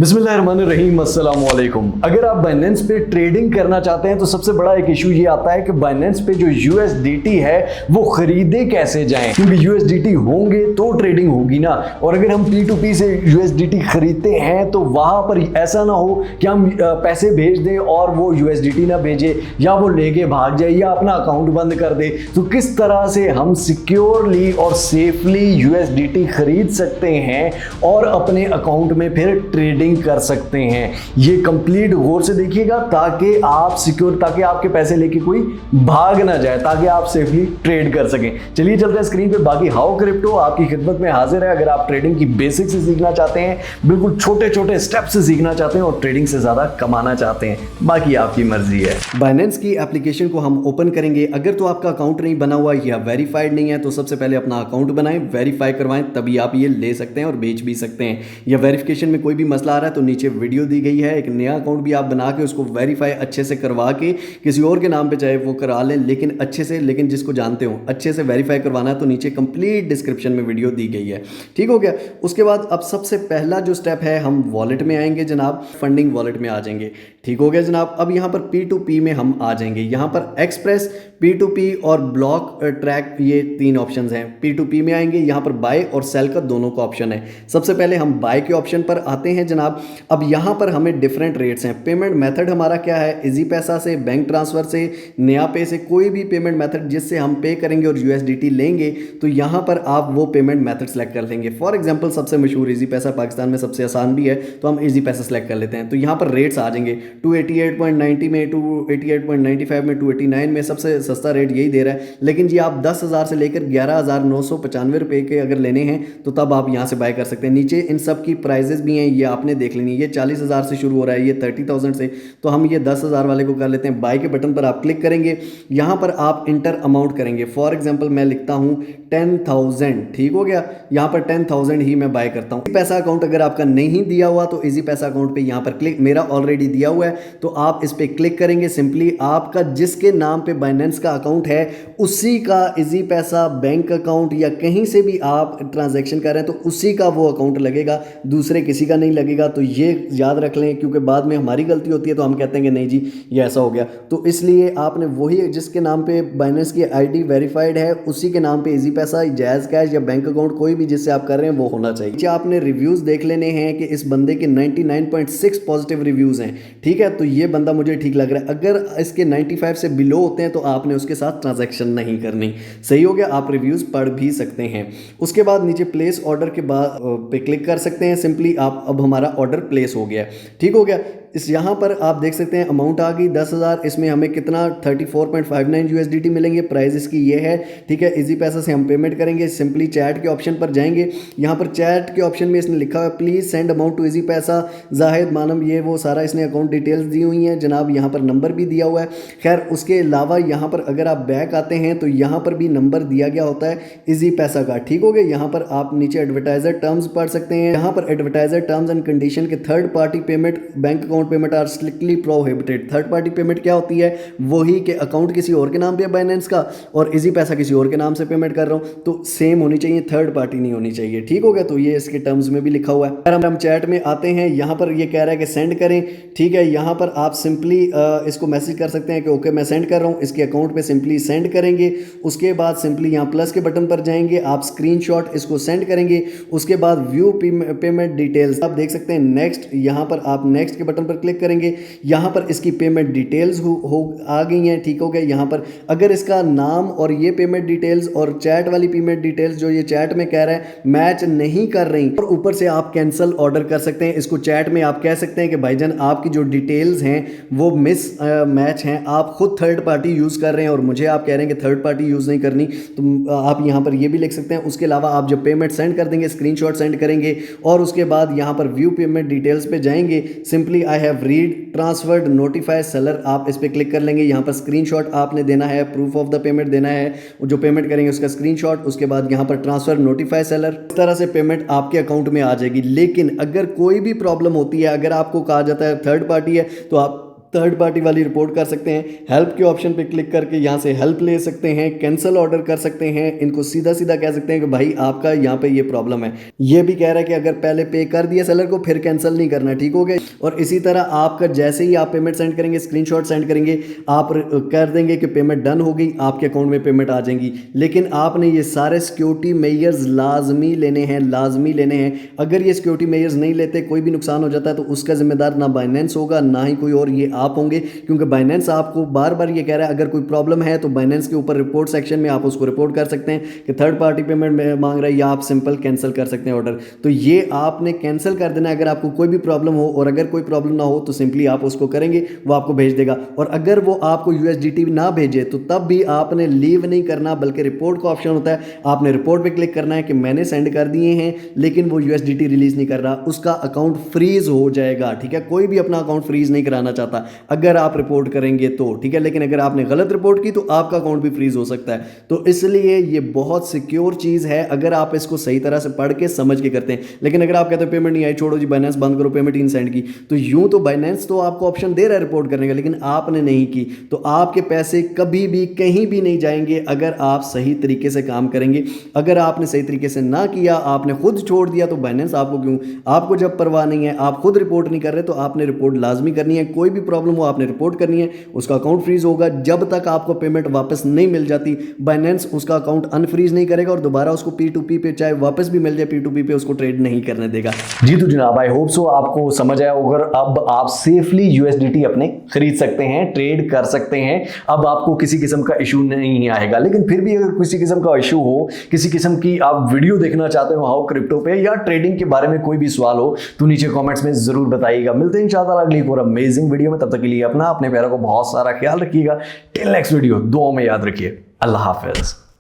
बिस्मिल्लाहिर्रहमानिर्रहीम, अस्सलाम वालेकुम। अगर आप बाइनेंस पे ट्रेडिंग करना चाहते हैं तो सबसे बड़ा एक इशू ये आता है कि बाइनेंस पे जो यूएसडीटी है वो खरीदे कैसे जाएं, क्योंकि यूएसडीटी होंगे तो ट्रेडिंग होगी ना। और अगर हम P2P से यूएसडीटी खरीदते हैं तो वहां पर ऐसा ना हो कि हम पैसे भेज दें और वो यूएसडीटी ना भेजे, या वो लेके भाग जाए, या अपना अकाउंट बंद कर दे। तो किस तरह से हम सिक्योरली और सेफली यूएसडीटी खरीद सकते हैं और अपने अकाउंट में फिर ट्रेडिंग कर सकते हैं, ये कंप्लीट गौर से देखिएगा ताकि आप सिक्योर, ताकि आपके पैसे लेके कोई भाग ना जाए, ताकि आप सेफली ट्रेड कर सकें। चलिए चलते हैं स्क्रीन पे। बाकी हाउ क्रिप्टो आपकी खिदमत में हाजिर है। अगर आप ट्रेडिंग की बेसिक से सीखना चाहते हैं, बिल्कुल छोटे छोटे स्टेप से सीखना चाहते हैं और ट्रेडिंग से ज्यादा कमाना चाहते हैं, बाकी आपकी मर्जी है। बाइनेंस की एप्लीकेशन को हम ओपन करेंगे। अगर तो आपका अकाउंट नहीं बना हुआ या वेरीफाइड नहीं है तो सबसे पहले अपना अकाउंट बनाएं, वेरीफाई करवाएं, तभी आप ये ले सकते हैं और बेच भी सकते हैं। या वेरिफिकेशन में कोई भी मसला आ रहा है तो नीचे वीडियो दी गई है, एक नया अकाउंट भी आप बना के उसको वेरीफाई अच्छे से करवा के किसी और के नाम पे चाहे वो करा लें, लेकिन अच्छे से, लेकिन जिसको जानते हो अच्छे से वेरीफाई करवाना है तो नीचे कंप्लीट डिस्क्रिप्शन में वीडियो दी गई है। ठीक हो गया। उसके बाद अब सबसे पहला जो स्टेप है, हम वॉलेट में आएंगे जनाब, फंडिंग वॉलेट में आ जाएंगे। ठीक हो गया जनाब। अब यहाँ पर P2P में हम आ जाएंगे। यहाँ पर एक्सप्रेस, P2P और ब्लॉक ट्रैक, ये तीन ऑप्शन हैं। P2P में आएंगे, यहाँ पर बाय और सेल का दोनों का ऑप्शन है। सबसे पहले हम बाय के ऑप्शन पर आते हैं जनाब। अब यहाँ पर हमें डिफरेंट रेट्स हैं। पेमेंट मेथड हमारा क्या है, इजी पैसा से, बैंक ट्रांसफर से, नया पे से, कोई भी पेमेंट मेथड जिससे हम पे करेंगे और यूएसडीटी लेंगे तो यहाँ पर आप वो पेमेंट मेथड सेलेक्ट कर लेंगे। फॉर एग्जांपल सबसे मशहूर इजी पैसा, पाकिस्तान में सबसे आसान भी है, तो हम इजी पैसा सेलेक्ट कर लेते हैं। तो यहाँ पर रेट्स आ जाएंगे 288.90 में, 288.95 में, 289 में। सबसे सस्ता रेट यही दे रहा है। लेकिन जी आप 10,000 से लेकर 11,995 रुपये के अगर लेने हैं तो तब आप यहाँ से बाय कर सकते हैं। नीचे इन सब की प्राइजेस भी हैं, ये आपने देख लेनी। ये 40,000 से शुरू हो रहा है, ये 30,000 से, तो हम ये 10,000 वाले को कर लेते हैं। बाय के बटन पर आप क्लिक करेंगे, यहाँ पर आप इंटर अमाउंट करेंगे। फॉर एग्जांपल मैं लिखता हूँ 10,000। ठीक हो गया। यहाँ पर 10,000 ही मैं बाय करता हूँ। पैसा अकाउंट अगर आपका नहीं दिया हुआ तो इजी पैसा अकाउंट पे यहाँ पर क्लिक, मेरा ऑलरेडी दिया हुआ है तो आप इस पे क्लिक करेंगे। सिंपली आपका जिसके नाम पे बाइनेंस का अकाउंट है उसी का इजी पैसा बैंक अकाउंट या कहीं से भी आप ट्रांजैक्शन कर रहे हैं तो उसी का वो अकाउंट लगेगा, दूसरे किसी का नहीं लगेगा। तो ये याद रख लें, क्योंकि बाद में हमारी गलती होती है तो हम कहते हैं कि नहीं जी ये ऐसा हो गया। तो इसलिए आपने वही जिसके नाम पे बाइनेंस की आईडी वेरीफाइड है उसी के नाम पे इजी पैसा, जायज़ कैश या बैंक अकाउंट कोई भी जिससे आप कर रहे हैं वो होना चाहिए। आपने रिव्यूज़ देख लेने हैं कि इस बंदे के 99.6 पॉजिटिव रिव्यूज़ हैं। ठीक है, तो ये बंदा मुझे ठीक लग रहा है। अगर इसके 95 से बिलो होते हैं तो आपने उसके साथ ट्रांजैक्शन नहीं करनी। सही हो गया। आप रिव्यूज़ पढ़ भी सकते हैं। उसके बाद नीचे प्लेस ऑर्डर के बाद पे क्लिक कर सकते हैं। सिंपली आप, अब हमारा ऑर्डर प्लेस हो गया। ठीक हो गया। इस यहाँ पर आप देख सकते हैं अमाउंट आ गई 10,000। इसमें हमें कितना 34.59 यूएसडीटी मिलेंगे। प्राइस इसकी ये है। ठीक है, इजी पैसा से हम पेमेंट करेंगे। सिंपली चैट के ऑप्शन पर जाएंगे। यहाँ पर चैट के ऑप्शन में इसने लिखा हुआ है please send amount to Easypaisa Zahid मानम, ये वो सारा इसने अकाउंट डिटेल्स दी हुई हैं जनाब। यहाँ पर नंबर भी दिया हुआ है। खैर उसके अलावा यहाँ पर अगर आप बैक आते हैं तो यहाँ पर भी नंबर दिया गया होता है इजी पैसा का। ठीक हो गया। यहाँ पर आप नीचे एडवर्टाइजर टर्म्स पढ़ सकते हैं। यहाँ पर एडवर्टाइजर टर्म्स एंड कंडीशन के third party payment, bank account payment are strictly prohibited. Third party payment क्या होती है, वही के अकाउंट किसी और के नाम पे है बाइनेंस का और इजी पैसा किसी और के नाम से पेमेंट कर रहा हूँ तो सेम होनी चाहिए, थर्ड पार्टी नहीं होनी चाहिए। ठीक हो गया। तो ये इसके टर्म्स में भी लिखा हुआ है। अगर हम चैट में आते हैं, यहाँ पर ये कह रहा है कि सेंड करें। ठीक है, यहाँ पर आप सिंपली इसको मैसेज कर सकते हैं कि ओके मैं सेंड कर रहा हूँ। इसके अकाउंट पे सिंपली सेंड करेंगे। उसके बाद सिंपली यहाँ प्लस के बटन पर जाएंगे, आप स्क्रीनशॉट इसको सेंड करेंगे। उसके बाद व्यू पेमेंट डिटेल्स आप देख सकते हैं। नेक्स्ट, यहाँ पर आप नेक्स्ट के बटन पर क्लिक करेंगे। यहाँ पर इसकी पेमेंट डिटेल्स हो आ गई हैं। ठीक हो गया। यहाँ पर अगर इसका नाम और ये पेमेंट डिटेल्स और चैट वाली पेमेंट डिटेल्स जो ये चैट में कह रहा है मैच नहीं कर रही, और ऊपर से आप कैंसिल ऑर्डर कर सकते हैं। इसको चैट में आप कह सकते हैं कि भाईजान आपकी जो डिटेल्स हैं वो मिस मैच हैं, आप खुद थर्ड पार्टी यूज़ कर रहे हैं और मुझे आप कह रहे हैं कि थर्ड पार्टी यूज़ नहीं करनी, तो आप यहाँ पर ये भी लिख सकते हैं। उसके अलावा आप जब पेमेंट सेंड कर देंगे स्क्रीनशॉट सेंड करेंगे और उसके बाद यहाँ पर व्यू पेमेंट डिटेल्स पे जाएंगे। Simply I have read transferred notify seller, आप इस पर क्लिक कर लेंगे। यहाँ पर स्क्रीनशॉट आपने देना है, प्रूफ ऑफ द पेमेंट देना है, जो पेमेंट करेंगे उसका स्क्रीनशॉट। उसके बाद यहाँ पर ट्रांसफर नोटिफाई सेलर, इस तरह से पेमेंट आपके अकाउंट में आ जाएगी। लेकिन अगर कोई भी प्रॉब्लम होती है, अगर आपको कहा जाता है थर्ड पार्टी है तो आप थर्ड पार्टी वाली रिपोर्ट कर सकते हैं। हेल्प के ऑप्शन पे क्लिक करके यहाँ से हेल्प ले सकते हैं, कैंसिल ऑर्डर कर सकते हैं। इनको सीधा सीधा कह सकते हैं कि भाई आपका यहाँ पे ये प्रॉब्लम है। ये भी कह रहा है कि अगर पहले पे कर दिया सेलर को फिर कैंसिल नहीं करना, ठीक हो गया। और इसी तरह आपका जैसे ही आप पेमेंट सेंड करेंगे, स्क्रीनशॉट सेंड करेंगे, आप कर देंगे कि पेमेंट डन हो गई, आपके अकाउंट में पेमेंट आ जाएंगी। लेकिन आपने ये सारे सिक्योरिटी मेजर्स लाजमी लेने हैं, लाजमी लेने हैं। अगर ये सिक्योरिटी मेजर्स नहीं लेते, कोई भी नुकसान हो जाता है तो उसका जिम्मेदार ना बाइनेंस होगा ना ही कोई और, ये आप होंगे। क्योंकि बाइनेंस आपको बार बार ये कह रहा है अगर कोई प्रॉब्लम है तो बाइनेंस के ऊपर रिपोर्ट सेक्शन में आप उसको रिपोर्ट कर सकते हैं कि थर्ड पार्टी पेमेंट मांग रहा है, या आप सिंपल कैंसिल कर सकते हैं ऑर्डर। तो ये आपने कैंसिल कर देना है। अगर आपको कोई भी प्रॉब्लम हो, और अगर कोई प्रॉब्लम ना हो तो सिंपली आप उसको करेंगे, वो आपको भेज देगा। और अगर वो आपको USDT ना भेजे तो तब भी आपने लीव नहीं करना, बल्कि रिपोर्ट का ऑप्शन होता है, आपने रिपोर्ट पे क्लिक करना है कि मैंने सेंड कर दिए हैं लेकिन वो USDT रिलीज नहीं कर रहा, उसका अकाउंट फ्रीज हो जाएगा। ठीक है, कोई भी अपना अकाउंट फ्रीज नहीं कराना चाहता अगर आप रिपोर्ट करेंगे तो, ठीक है। लेकिन अगर आपने गलत रिपोर्ट की तो आपका अकाउंट भी फ्रीज हो सकता है। तो इसलिए ये बहुत सिक्योर चीज है अगर आप इसको सही तरह से पढ़ के समझ के करते हैं। लेकिन अगर आप कहते हैं पेमेंट नहीं आई, छोड़ो जी बाइनेंस बंद करो, पेमेंट इन सेंड की, तो यूं तो बाइनेंस तो आपको ऑप्शन दे रहा है रिपोर्ट करने का, लेकिन आपने नहीं की तो आपके पैसे कभी भी कहीं भी नहीं जाएंगे अगर आप सही तरीके से काम करेंगे। अगर आपने सही तरीके से ना किया, आपने खुद छोड़ दिया, तो बाइनेंस आपको क्यों, आपको जब परवाह नहीं है, आप खुद रिपोर्ट नहीं कर रहे, तो आपने रिपोर्ट लाजमी करनी है। कोई भी प्रॉब्लम हो आपने रिपोर्ट करनी है, उसका अकाउंट फ्रीज होगा। जब तक आपको पेमेंट वापस नहीं मिल जाती, बाइनेंस उसका अकाउंट अनफ्रीज नहीं करेगा और दोबारा उसको P2P पे चाहे वापस भी मिल जाए, P2P पे उसको ट्रेड नहीं करने देगा। जी तो जनाब, आई होप सो आपको समझ आया होगा। अब आप सेफली USDT अपने खरीद सकते हैं, ट्रेड कर सकते हैं। अब आपको किसी किस्म का इशू नहीं आएगा। लेकिन फिर भी अगर किसी किस्म का इशू हो, किसी किस्म की आप वीडियो देखना चाहते हो हाउ क्रिप्टो पे या ट्रेडिंग के बारे में कोई भी सवाल हो तो नीचे कमेंट्स में जरूर बताइएगा। मिलते हैं इंशाल्लाह अगली और अमेजिंग वीडियो में। तब तक के लिए अपने प्यारों को बहुत सारा ख्याल रखिएगा। टिल नेक्स्ट वीडियो, दुआ में याद रखिए। अल्लाह हाफिज।